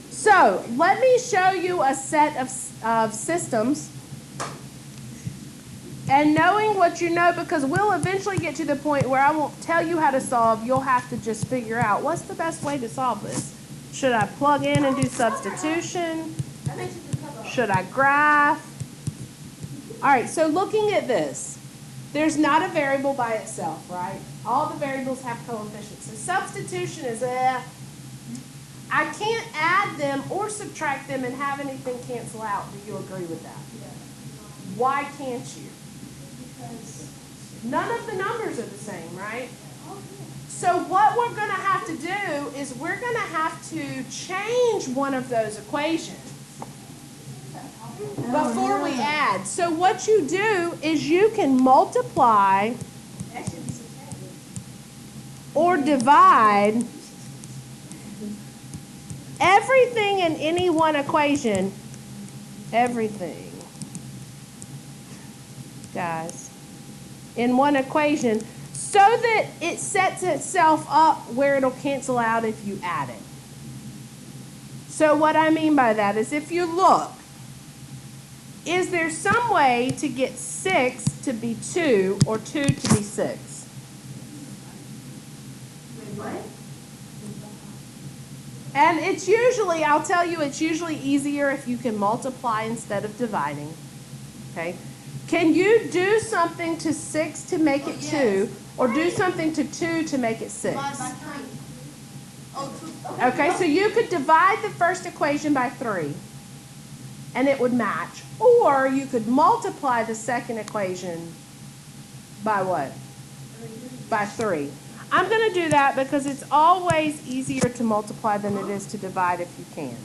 So let me show you a set of systems. And knowing what you know, because we'll eventually get to the point where I won't tell you how to solve, you'll have to just figure out what's the best way to solve this. Should I plug in and do substitution? Should I graph? All right, so looking at this, there's not a variable by itself, right? All the variables have coefficients. So substitution is I can't add them or subtract them and have anything cancel out. Do you agree with that? Why can't you? None of the numbers are the same, right? So what we're going to have to do is we're going to have to change one of those equations before we add. So what you do is you can multiply or divide everything in any one equation, everything, guys, in one equation, so that it sets itself up where it'll cancel out if you add it. So what I mean by that is, if you look, is there some way to get 6 to be 2 or 2 to be 6? Wait, what? And it's usually, I'll tell you, it's usually easier if you can multiply instead of dividing. Okay? Can you do something to 6 to make it 2, or do something to 2 to make it 6? Okay, so you could divide the first equation by 3, and it would match. Or you could multiply the second equation by what? By 3. I'm going to do that because it's always easier to multiply than it is to divide if you can.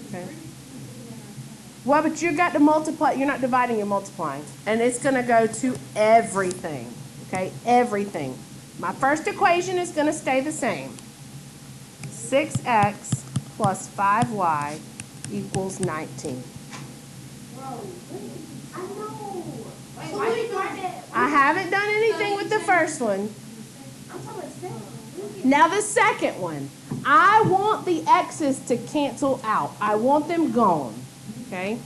Okay. Well, but you've got to multiply. You're not dividing, you're multiplying. And it's going to go to everything. Okay, everything. My first equation is going to stay the same. 6x plus 5y equals 19. I haven't done anything with the first one. Now the second one. I want the x's to cancel out. I want them gone. Okay?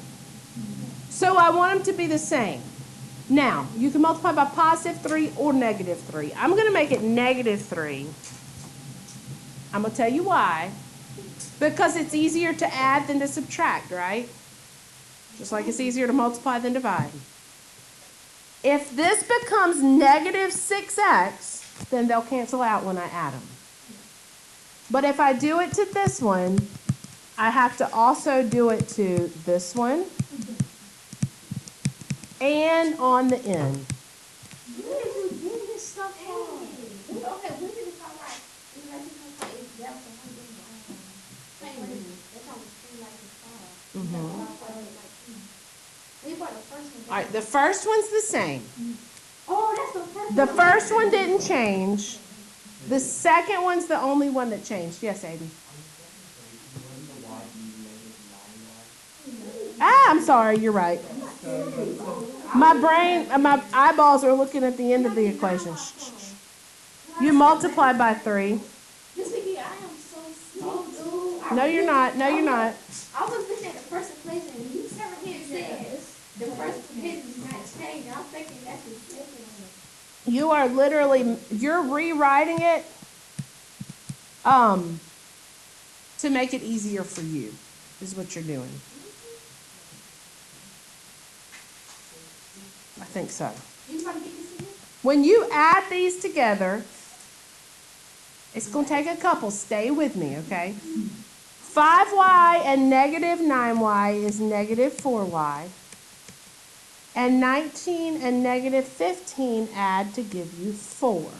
So I want them to be the same. Now, you can multiply by positive 3 or negative 3. I'm going to make it negative 3. I'm going to tell you why. Because it's easier to add than to subtract, right? Just like it's easier to multiply than divide. If this becomes negative 6x, then they'll cancel out when I add them. But if I do it to this one, I have to also do it to this one and on the end. All right, the first one's the same. Oh, that's the first one. The first one didn't change. The second one's the only one that changed. Yes, Aiden. I'm sorry, you're right. My brain, my eyeballs are looking at the end of the equation. Shh, shh, shh. You multiply by 3. No, you're not. No, you're not. I was looking at the first equation, and you said the first equation is not changed. I'm thinking that's the second one. You are literally, you're rewriting it to make it easier for you, is what you're doing. I think so. When you add these together, it's going to take a couple. Stay with me, okay? 5y and negative 9y is negative 4y. And 19 and negative 15 add to give you 4.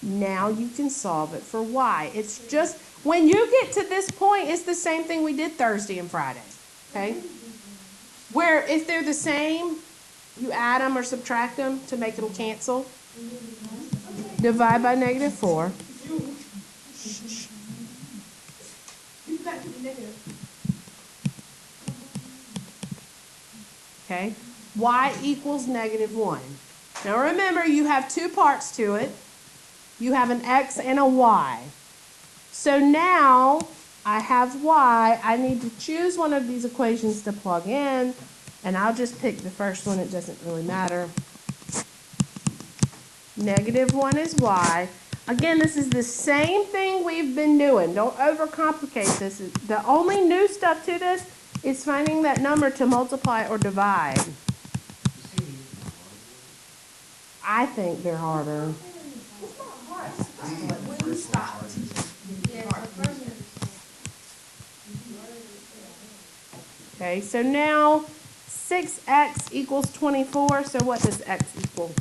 Now you can solve it for y. It's just, when you get to this point, it's the same thing we did Thursday and Friday, okay? Where if they're the same, you add them or subtract them to make them cancel. Divide by negative 4. Okay, y equals negative 1. Now remember, you have two parts to it. You have an x and a y. So now I have y. I need to choose one of these equations to plug in, and I'll just pick the first one. It doesn't really matter. -1 is y. Again, this is the same thing we've been doing. Don't overcomplicate this. The only new stuff to this is finding that number to multiply or divide. I think they're harder. Okay, so now 6x equals 24. So what does x equal?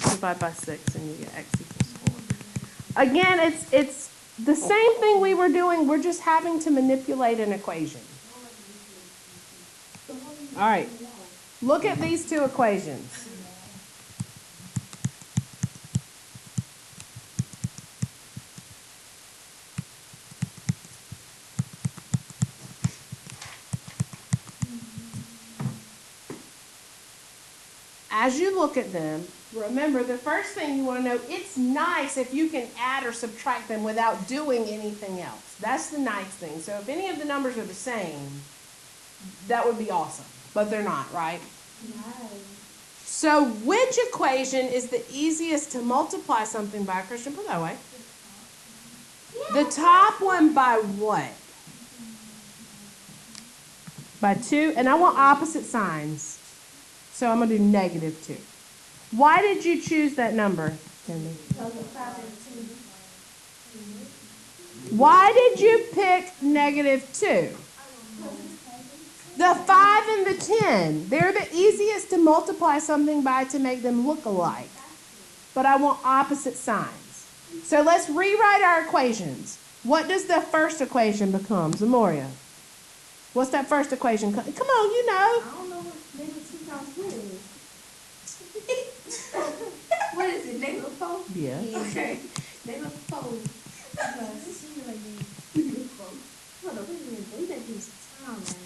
Divide by 6 and you get x equals 4. Again, it's the same thing we were doing. We're just having to manipulate an equation. All right. Look at these two equations. As you look at them, remember the first thing you want to know, it's nice if you can add or subtract them without doing anything else. That's the nice thing. So if any of the numbers are the same, that would be awesome. But they're not, right? No. So which equation is the easiest to multiply something by? Christian, put it that way. The top one by what? By 2. And I want opposite signs. So I'm going to do -2. Why did you choose that number, Cindy? Why did you pick -2? The 5 and the 10, they're the easiest to multiply something by to make them look alike. But I want opposite signs. So let's rewrite our equations. What does the first equation become, Zamoria? What's that first equation? Come on, you know. I don't know what -2 times 2 is. What is it, -4? Yeah. Okay. -4 plus. Hold on, wait a minute. We gotta do some time now.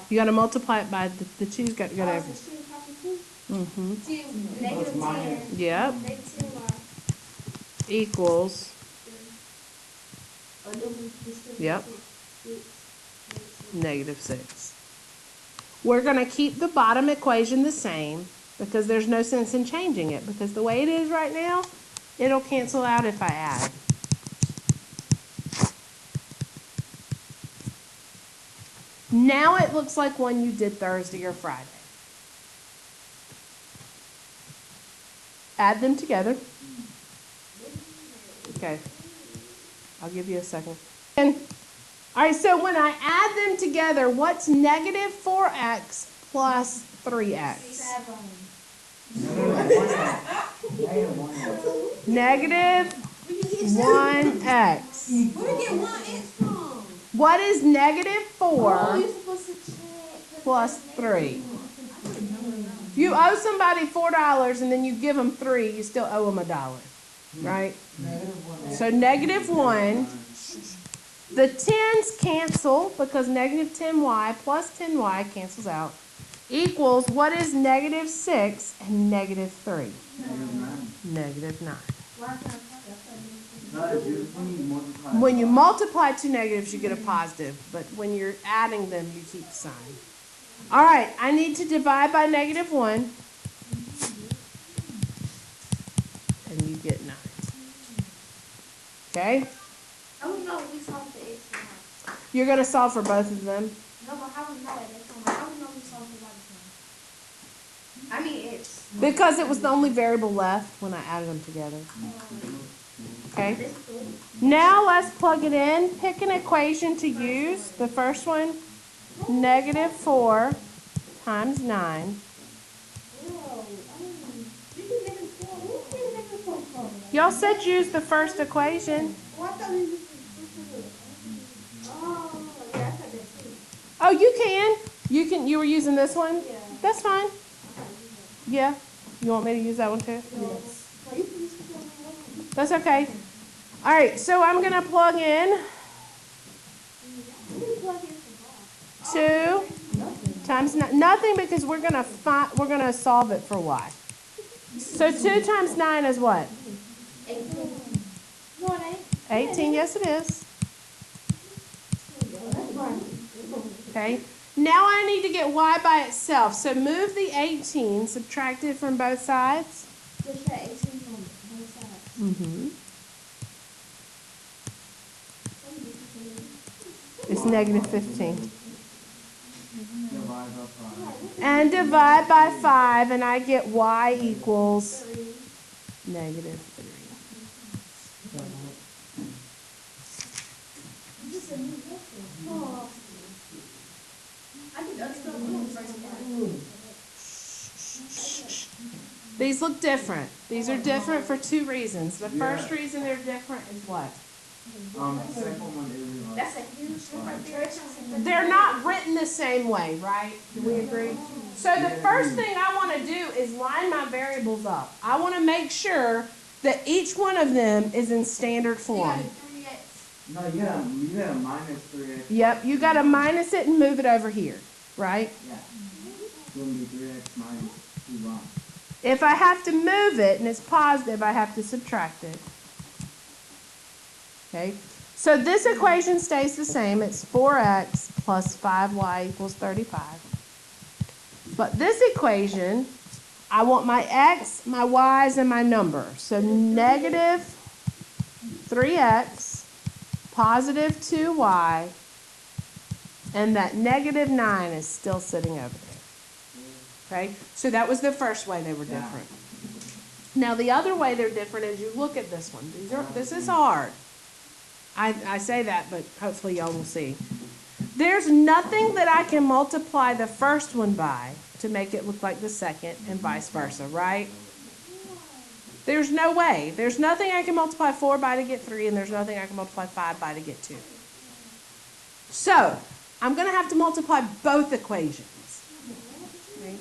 You got to multiply it by the 2's got to go over. Mm-hmm. -10. Yep. Equals. Yep. -6. We're going to keep the bottom equation the same because there's no sense in changing it, because the way it is right now, it'll cancel out if I add. Now it looks like one you did Thursday or Friday. Add them together. Okay. I'll give you a second. And, all right, so when I add them together, what's -4x plus 3x? -1x. What is -4 plus 3? If you owe somebody $4 and then you give them 3, you still owe them $1, right? So -1. The 10's cancel because -10y plus 10y cancels out. Equals, what is -6 and -3? -9. When you multiply two negatives, you get a positive, but when you're adding them, you keep the sign. All right, I need to divide by -1, and you get 9. Okay? I don't know if we solved the x or not. You're going to solve for both of them. No, but how we know it? How we know we solved for both of them? I mean x. Because it was the only variable left when I added them together. Okay? Now let's plug it in. Pick an equation to use. The first one, -4 times 9. Y'all said use the first equation. Oh, you can. You were using this one? That's fine. Yeah. You want me to use that one too? That's okay. All right, so I'm going to plug in 2 Times nothing because we're gonna solve it for y. So 2 times 9 is what? 18. No, it ain't. 18, yes it is. Okay. Now I need to get y by itself. So move the 18, subtract it from both sides. Subtract 18 from both sides. Mm-hmm. It's negative 15. And divide by 5, and I get y equals negative 3. These look different. These are different for 2 reasons. The first reason they're different is what? The second one is That's a huge difference. They're not written the same way, right? Do we agree? So the first thing I want to do is line my variables up. I want to make sure that each one of them is in standard form. no, you gotta minus 3x. Yep, you got to minus it and move it over here, right? Yeah. It's gonna be 3x minus 2y. If I have to move it and it's positive, I have to subtract it. Okay, so this equation stays the same. It's 4x plus 5y equals 35. But this equation, I want my x, my y's, and my number. So negative 3x, positive 2y, and that negative 9 is still sitting over there. Okay, so that was the first way they were different. Now the other way they're different is you look at this one. This is hard. I say that, but hopefully y'all will see. There's nothing that I can multiply the first one by to make it look like the second, and vice versa, right? There's no way. There's nothing I can multiply 4 by to get 3, and there's nothing I can multiply 5 by to get 2. So, I'm going to have to multiply both equations. Okay.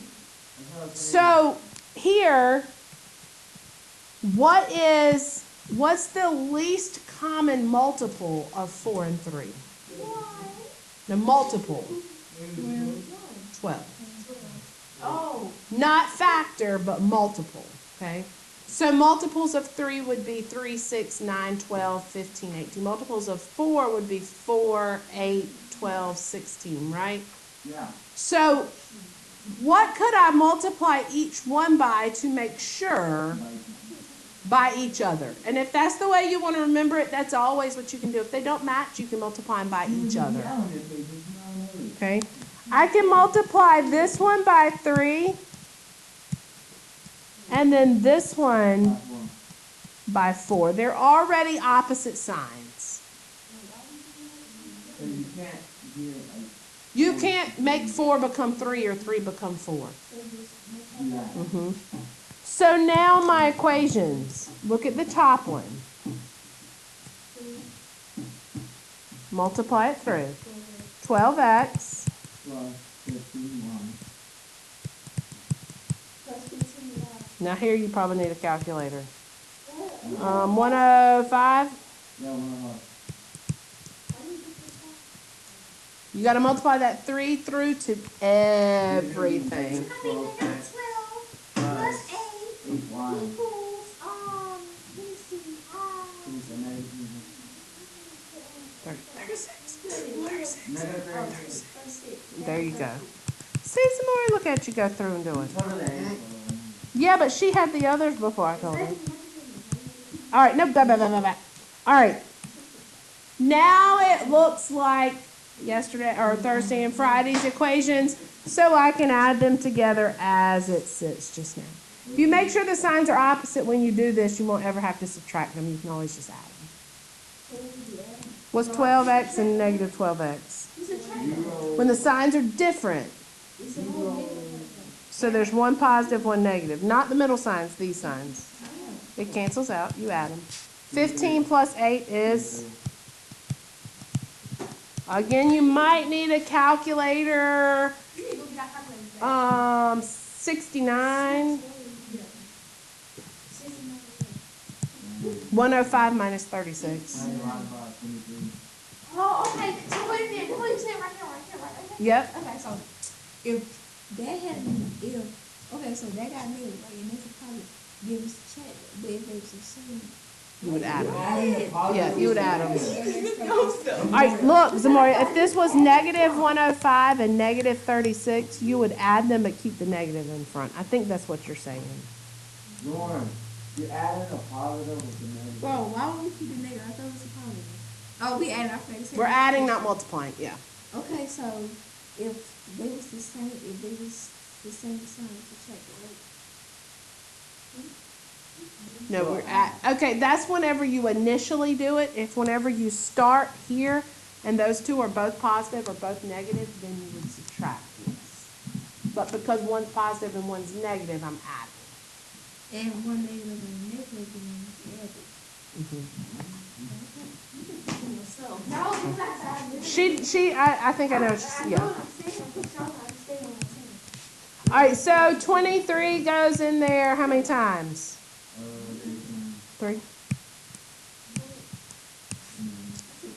So, here, what's the least common multiple of 4 and 3? The multiple. 12. Oh. Not factor, but multiple. Okay? So multiples of 3 would be 3, 6, 9, 12, 15, 18. Multiples of 4 would be 4, 8, 12, 16, right? Yeah. So what could I multiply each one by to make sure by each other? And if that's the way you want to remember it, that's always what you can do. If they don't match, you can multiply them by each other. Okay? I can multiply this one by 3, and then this one by 4. They're already opposite signs. You can't make 4 become 3 or 3 become 4. So now my equations. Look at the top one. Multiply it through. 12x now here you probably need a calculator. 105. You got to multiply that 3 through to everything. 12 plus 8 equals, let me see, 36. There you go. See, Samori, look at you go through and do it. Yeah, but she had the others before I told her. All right, no, blah, blah, blah, blah, blah. All right. Now it looks like yesterday or Thursday and Friday's equations, so I can add them together as it sits just now. If you make sure the signs are opposite when you do this, you won't ever have to subtract them. You can always just add them. What's 12x and negative 12x? When the signs are different. So there's one positive, one negative. Not the middle signs, these signs. It cancels out. You add them. 15 plus 8 is... Again, you might need a calculator. 69. 105 minus 36. Oh, okay. So wait a minute. What you saying right here? Yep. Okay, so if that hadn't, okay, so that got negative, right, and they could probably give us a check, but if they was the same. You would add them. Adding the positive. Yeah, you would add them. them. All right, look, Zamari, if this was negative 105 and negative 36, you would add them but keep the negative in front. I think that's what you're saying. Lauren, you're adding a positive with the negative. Bro, why would we keep the negative? I thought it was a positive. Oh, we added our face. We're adding, not multiplying, yeah. Okay, so if they was the same, the same sign to check, right? No, we're at, okay, that's whenever you initially do it. If whenever you start here and those two are both positive or both negative, then you would subtract this. But because one's positive and one's negative, I'm adding. And one negative and negative, then add it. I think I know, what she's- yeah. All right, so 23 goes in there how many times? 3.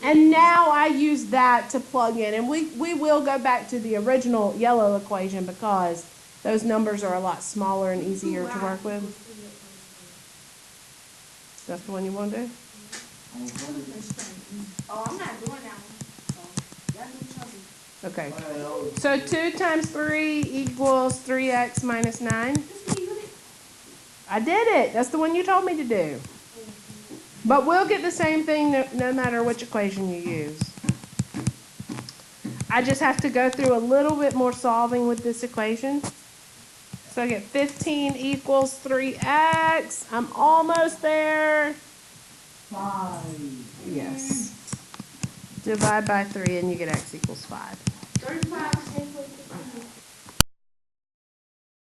And now I use that to plug in. And we will go back to the original yellow equation because those numbers are a lot smaller and easier to work with. That's the one you want to do? Oh, I'm not doing that one. So, y'all do something. Okay. So 2 times 3 equals 3x minus 9. I did it. That's the one you told me to do. But we'll get the same thing no matter which equation you use. I just have to go through a little bit more solving with this equation. So I get 15 equals 3x. I'm almost there. 5. Yes. Divide by 3 and you get x equals 5. 35 is equal to